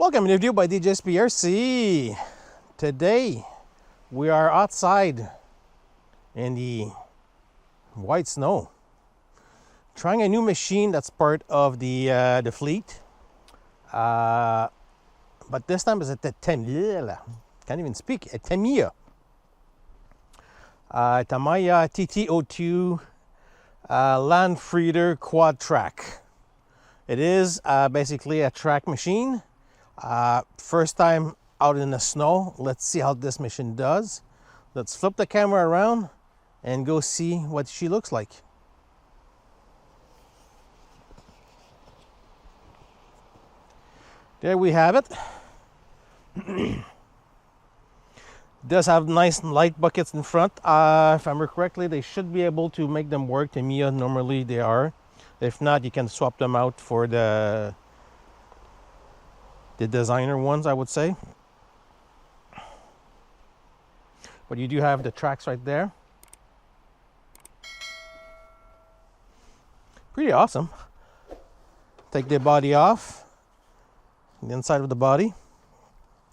Welcome to the review by Djsprc. Today we are outside in the white snow, trying a new machine that's part of the fleet. But this time is a Tamiya. Can't even speak. A Tamiya. Tamiya TT-02 Landfreeder Quadtrack. It is basically a track machine. First time out in the snow. Let's see how this machine does. Let's flip the camera around and go see what she looks like. There we have it. Does have nice light buckets in front. If I remember correctly, they should be able to make them work. Tamiya, normally they are. If not, you can swap them out for the designer ones, I would say. But you do have the tracks right there. Pretty awesome. Take the body off, the inside of the body.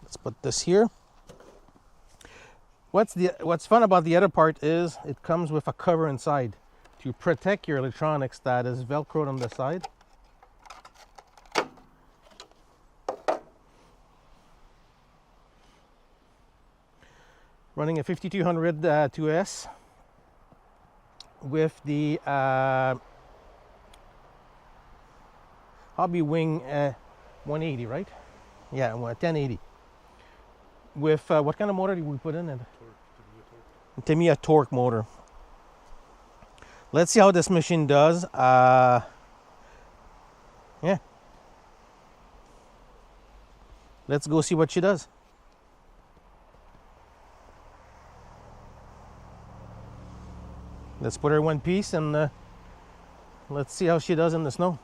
Let's put this here. What's fun about the other part is it comes with a cover inside to protect your electronics that is velcroed on the side. Running a 5200 2S with the Hobby Wing 180, right? Yeah, 1080. With what kind of motor did we put in it? Tamiya torque motor. Let's see how this machine does. Yeah. Let's go see what she does. Let's put her in one piece and let's see how she does in the snow.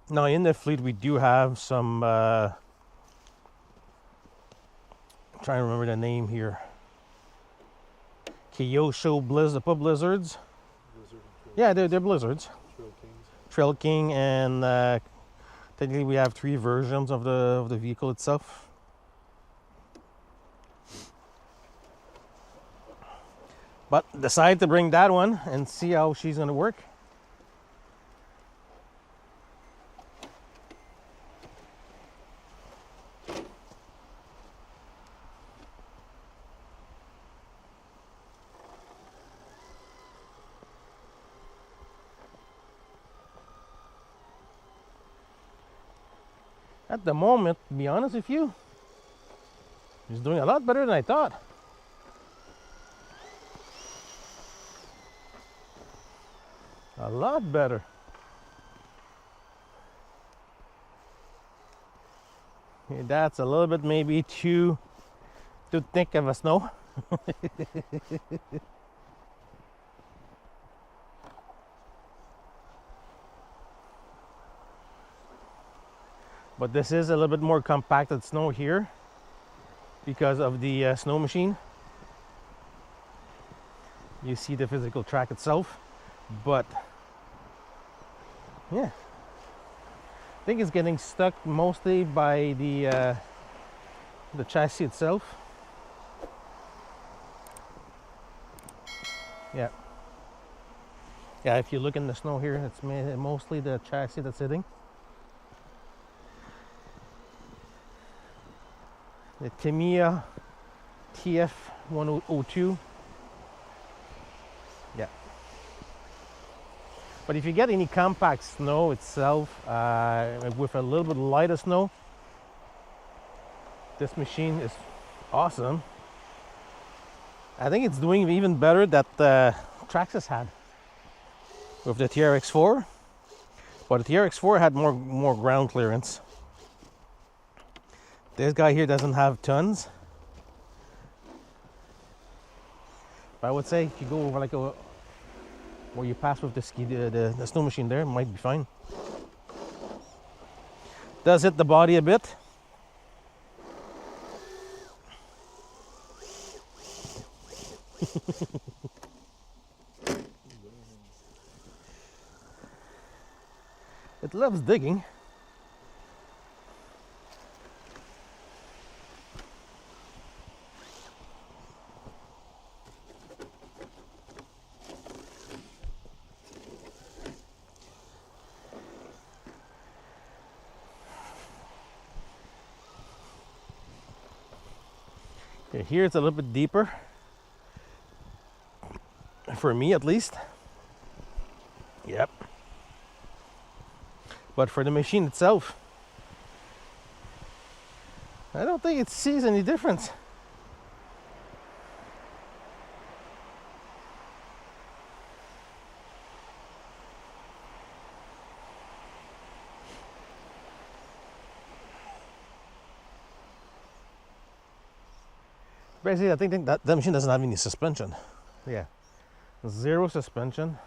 Now in the fleet we do have some I'm trying to remember the name here. Kyosho Blizzard, Blizzards. Yeah, they're Blizzards. Trail King, and technically we have 3 versions of the vehicle itself. But decided to bring that one and see how she's gonna work. At the moment, to be honest with you, she's doing a lot better than I thought. A lot better. Okay, that's a little bit maybe too thick of a snow. But this is a little bit more compacted snow here because of the snow machine. You see the physical track itself, but yeah, I think it's getting stuck mostly by the chassis itself. Yeah, if you look in the snow here, it's mostly the chassis that's hitting. The Tamiya TF-0102. Yeah. But if you get any compact snow itself, with a little bit lighter snow, this machine is awesome. I think it's doing even better that Traxxas had with the TRX4. But the TRX4 had more ground clearance. This guy here doesn't have tons. But I would say if you go over like where you pass with the snow machine there, it might be fine. Does hit the body a bit. It loves digging. Okay, here it's a little bit deeper, for me at least. Yep. But for the machine itself, I don't think it sees any difference. Basically, I think that the machine doesn't have any suspension. Yeah, zero suspension.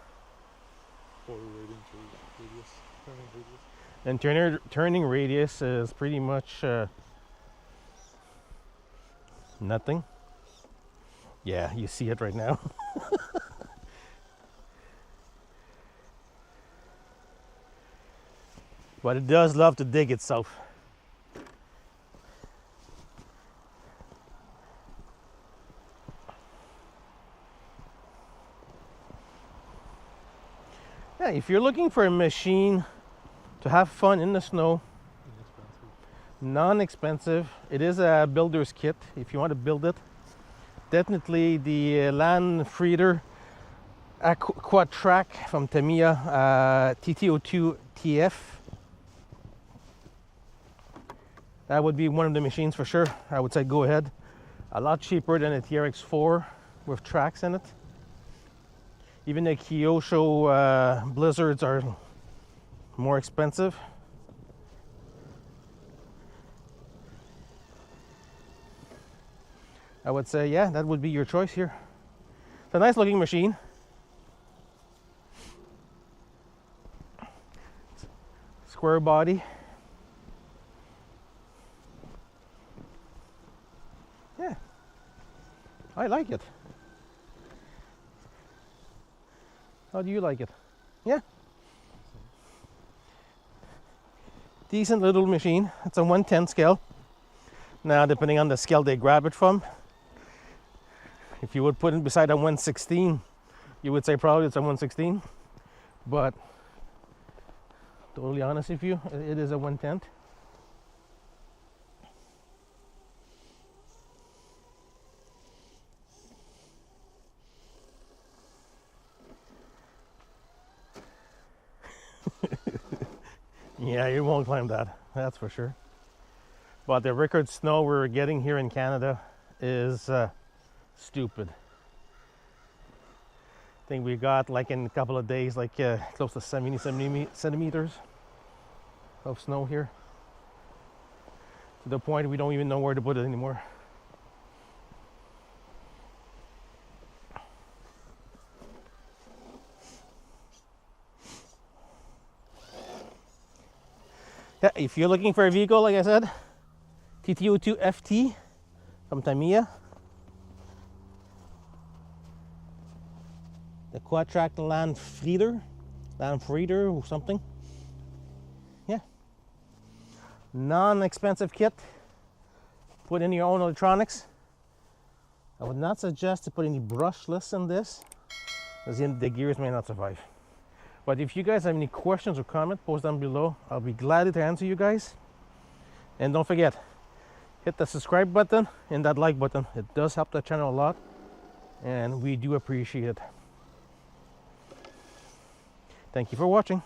And turning radius is pretty much nothing. Yeah, you see it right now. But it does love to dig itself. Yeah, if you're looking for a machine to have fun in the snow, non-expensive, it is a builder's kit if you want to build it. Definitely the Landfreeder Quadtrack from Tamiya TT-02 TF. That would be one of the machines for sure. I would say go ahead. A lot cheaper than a TRX4 with tracks in it. Even the Kyosho Blizzards are more expensive. I would say, yeah, that would be your choice here. It's a nice looking machine. Square body. Yeah, I like it. How do you like it? Yeah. Decent little machine. It's a 1/10 scale. Now, depending on the scale they grab it from, if you would put it beside a 1/16, you would say probably it's a 1/16. But totally honest with you, it is a 1/10. Yeah, you won't climb that, that's for sure. But the record snow we're getting here in Canada is stupid. I think we got, like, in a couple of days, like close to 70 centimeters of snow here, to the point we don't even know where to put it anymore. Yeah, if you're looking for a vehicle, like I said, TT-02 FT from Tamiya. The Quadtrack Landfreeder or something. Yeah. Non-expensive kit. Put in your own electronics. I would not suggest to put any brushless in this, as the gears may not survive. But if you guys have any questions or comments, post down below. I'll be glad to answer you guys. And don't forget, hit the subscribe button and that like button. It does help the channel a lot, and we do appreciate it. Thank you for watching.